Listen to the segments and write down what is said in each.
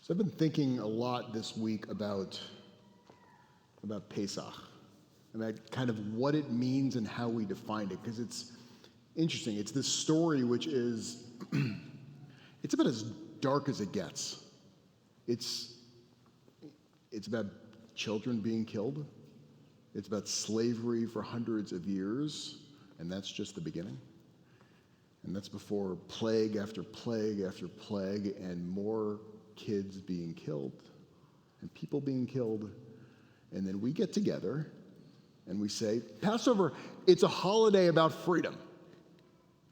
So I've been thinking a lot this week about Pesach, about kind of what it means and how we define it, because it's interesting. It's this story which is, it's about as dark as it gets. It's about children being killed. It's about slavery for hundreds of years, and that's just the beginning. And that's before plague after plague after plague, and more kids being killed, and people being killed. And then we get together, and we say, Passover, it's a holiday about freedom.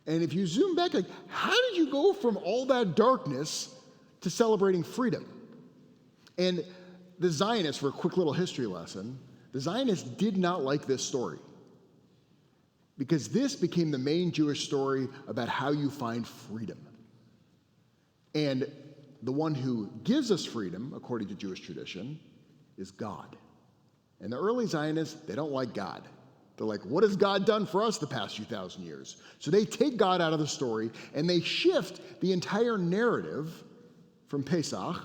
And if you zoom back, like, how did you go from all that darkness to celebrating freedom? And the Zionists, for a quick little history lesson, the Zionists did not like this story, because this became the main Jewish story about how you find freedom. And the one who gives us freedom, according to Jewish tradition, is God. And the early Zionists, they don't like God. They're like, what has God done for us the past few thousand years? So they take God out of the story, and they shift the entire narrative from Pesach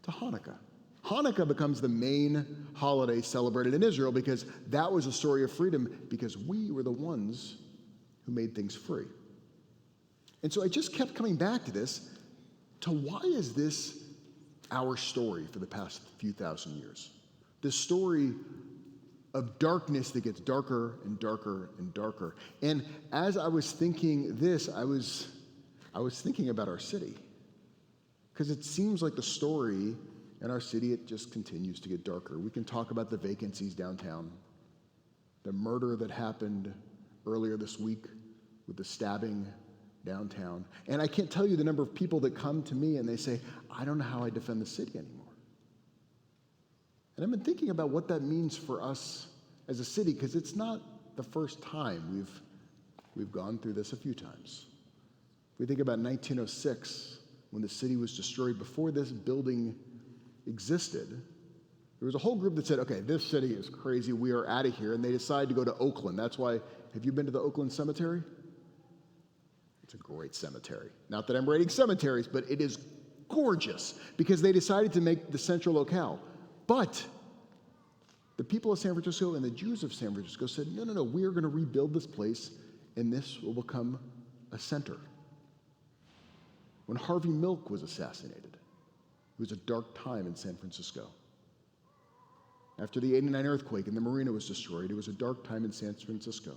to Hanukkah. Hanukkah becomes the main holiday celebrated in Israel, because that was a story of freedom, because we were the ones who made things free. And so I just kept coming back to this, to why is this our story for the past few thousand years? This story of darkness that gets darker and darker and darker. And as I was thinking this, I was thinking about our city, because it seems like the story in our city, it just continues to get darker. We can talk about the vacancies downtown, the murder that happened earlier this week with the stabbing downtown. And I can't tell you the number of people that come to me and they say, I don't know how I defend the city anymore. And I've been thinking about what that means for us as a city, because it's not the first time we've gone through this a few times. We think about 1906, when the city was destroyed. Before this building existed, there was a whole group that said, okay, this city is crazy, we are out of here, and they decided to go to Oakland. That's why, have you been to the Oakland Cemetery? It's a great cemetery. Not that I'm rating cemeteries, but it is gorgeous, because they decided to make the central locale. But the people of San Francisco and the Jews of San Francisco said, no, we are going to rebuild this place, and this will become a center. When Harvey Milk was assassinated, it was a dark time in San Francisco. After the '89 earthquake and the marina was destroyed, it was a dark time in San Francisco.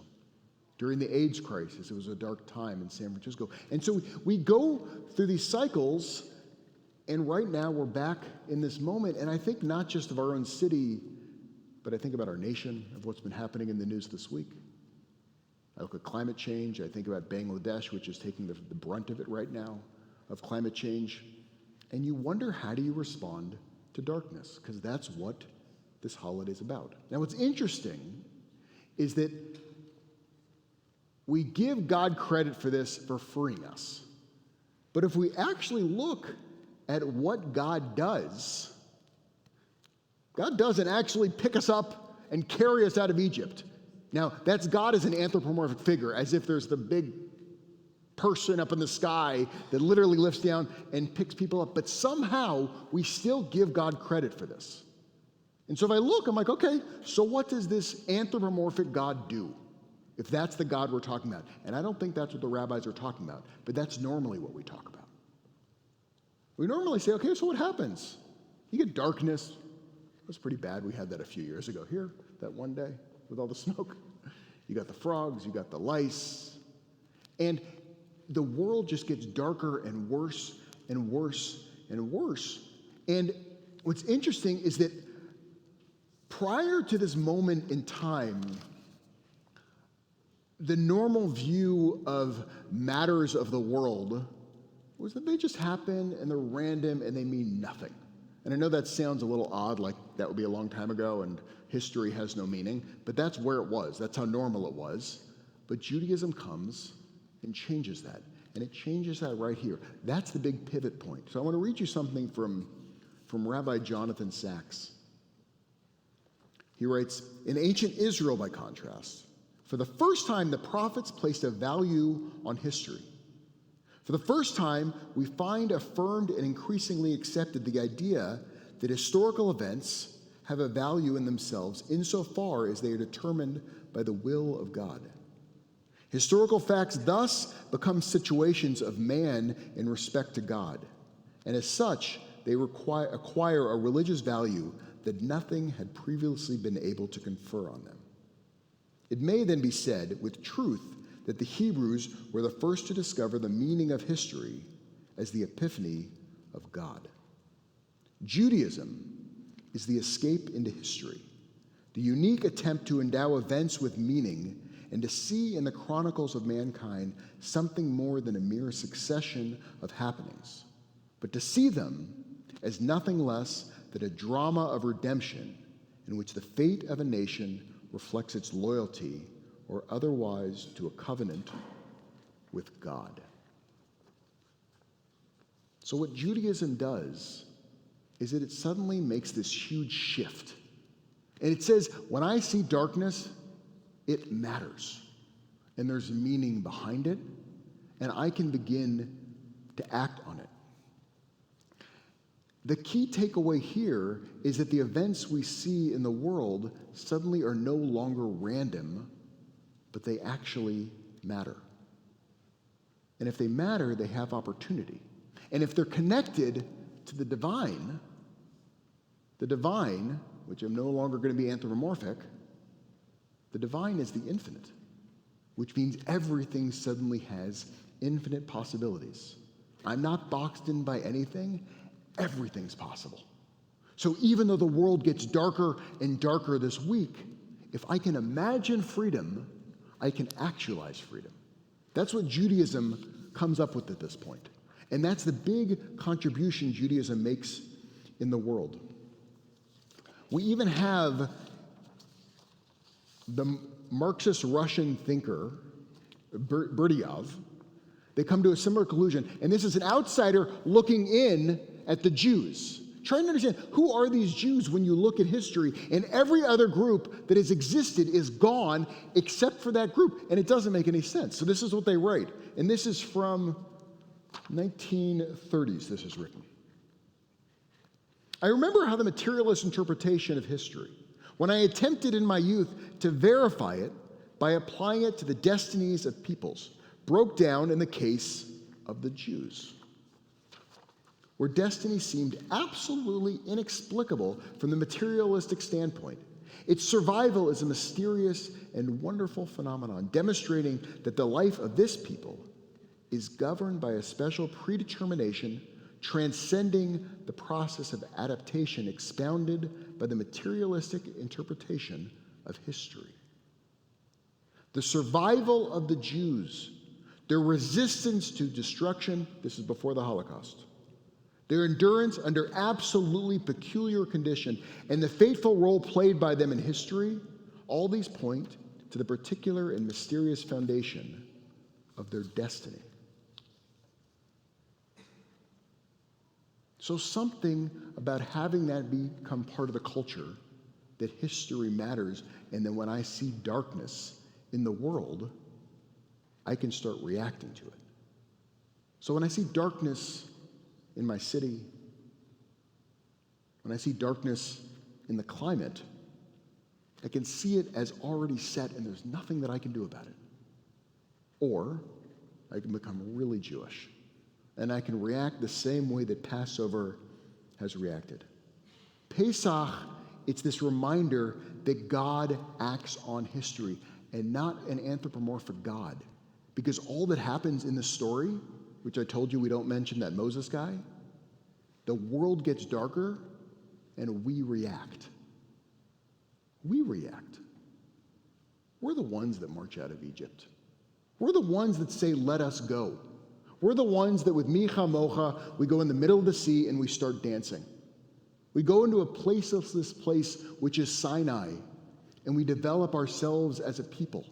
During the AIDS crisis, it was a dark time in San Francisco. And so we go through these cycles, and right now we're back in this moment. And I think not just of our own city, but I think about our nation, of what's been happening in the news this week. I look at climate change. I think about Bangladesh, which is taking the brunt of it right now, of climate change. And you wonder, how do you respond to darkness? Because that's what this holiday is about. Now, what's interesting is that we give God credit for this, for freeing us. But if we actually look at what God doesn't actually pick us up and carry us out of Egypt. Now, that's God as an anthropomorphic figure, as if there's the big person up in the sky that literally lifts down and picks people up. But somehow, we still give God credit for this. And so if I look, I'm like, okay, so what does this anthropomorphic God do? If that's the God we're talking about. And I don't think that's what the rabbis are talking about, but that's normally what we talk about. We normally say, okay, so what happens? You get darkness. It was pretty bad. We had that a few years ago here, that one day with all the smoke. You got the frogs, you got the lice. And the world just gets darker and worse and worse and worse. And what's interesting is that prior to this moment in time, the normal view of matters of the world was that they just happen and they're random and they mean nothing. And I know that sounds a little odd, like that would be a long time ago and history has no meaning, but that's where it was. That's how normal it was. But Judaism comes and changes that. And it changes that right here. That's the big pivot point. So I want to read you something from Rabbi Jonathan Sachs. He writes, in ancient Israel, by contrast, for the first time the prophets placed a value on history. For the first time, we find affirmed and increasingly accepted the idea that historical events have a value in themselves insofar as they are determined by the will of God. Historical facts thus become situations of man in respect to God, and as such, they acquire a religious value that nothing had previously been able to confer on them. It may then be said with truth that the Hebrews were the first to discover the meaning of history as the epiphany of God. Judaism is the escape into history, the unique attempt to endow events with meaning and to see in the chronicles of mankind something more than a mere succession of happenings, but to see them as nothing less than a drama of redemption in which the fate of a nation reflects its loyalty or otherwise to a covenant with God. So what Judaism does is that it suddenly makes this huge shift. And it says, when I see darkness, it matters. And there's meaning behind it, and I can begin to act on it. The key takeaway here is that the events we see in the world suddenly are no longer random, but they actually matter. And if they matter, they have opportunity. And if they're connected to the divine, which I'm no longer going to be anthropomorphic, the divine is the infinite, which means everything suddenly has infinite possibilities. I'm not boxed in by anything. Everything's possible. So even though the world gets darker and darker this week, if I can imagine freedom, I can actualize freedom. That's what Judaism comes up with at this point. And that's the big contribution Judaism makes in the world. We even have the Marxist Russian thinker, Berdyaev. They come to a similar conclusion. And this is an outsider looking in at the Jews, trying to understand who are these Jews when you look at history, and every other group that has existed is gone except for that group, and it doesn't make any sense. So this is what they write, and this is from 1930s, this is written. I remember how the materialist interpretation of history, when I attempted in my youth to verify it by applying it to the destinies of peoples, broke down in the case of the Jews, where destiny seemed absolutely inexplicable from the materialistic standpoint. Its survival is a mysterious and wonderful phenomenon, demonstrating that the life of this people is governed by a special predetermination transcending the process of adaptation expounded by the materialistic interpretation of history. The survival of the Jews, their resistance to destruction, this is before the Holocaust, their endurance under absolutely peculiar condition, and the fateful role played by them in history, all these point to the particular and mysterious foundation of their destiny. So something about having that become part of the culture, that history matters, and then when I see darkness in the world, I can start reacting to it. So when I see darkness in my city, when I see darkness in the climate, I can see it as already set and there's nothing that I can do about it. Or I can become really Jewish and I can react the same way that Passover has reacted. Pesach, it's this reminder that God acts on history and not an anthropomorphic God. Because all that happens in the story, which I told you we don't mention that Moses guy, the world gets darker and we react. We react. We're the ones that march out of Egypt. We're the ones that say, let us go. We're the ones that with Micha Mocha, we go in the middle of the sea and we start dancing. We go into a placeless place, which is Sinai, and we develop ourselves as a people.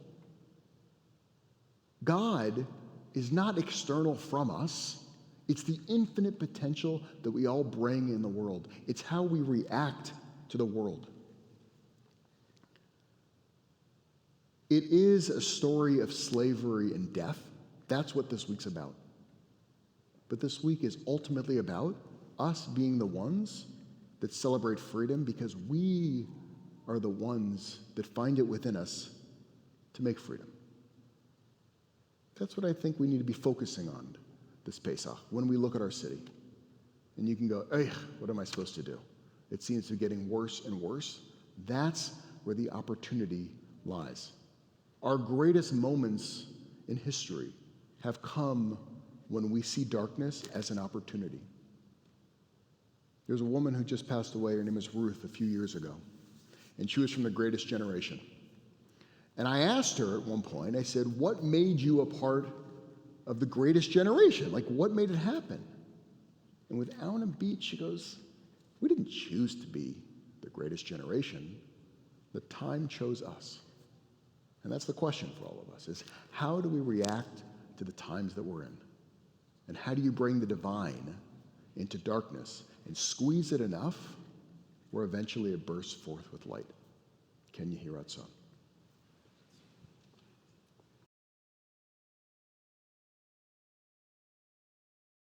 God is not external from us. It's the infinite potential that we all bring in the world. It's how we react to the world. It is a story of slavery and death. That's what this week's about. But this week is ultimately about us being the ones that celebrate freedom because we are the ones that find it within us to make freedom. That's what I think we need to be focusing on this Pesach when we look at our city. And you can go, hey, what am I supposed to do? It seems to be getting worse and worse. That's where the opportunity lies. Our greatest moments in history have come when we see darkness as an opportunity. There's a woman who just passed away. Her name is Ruth a few years ago. And she was from the greatest generation. And I asked her at one point, I said, what made you a part of the greatest generation? Like, what made it happen? And without a beat, she goes, we didn't choose to be the greatest generation. The time chose us. And that's the question for all of us, is how do we react to the times that we're in? And how do you bring the divine into darkness and squeeze it enough where eventually it bursts forth with light? Can you hear Ratzon?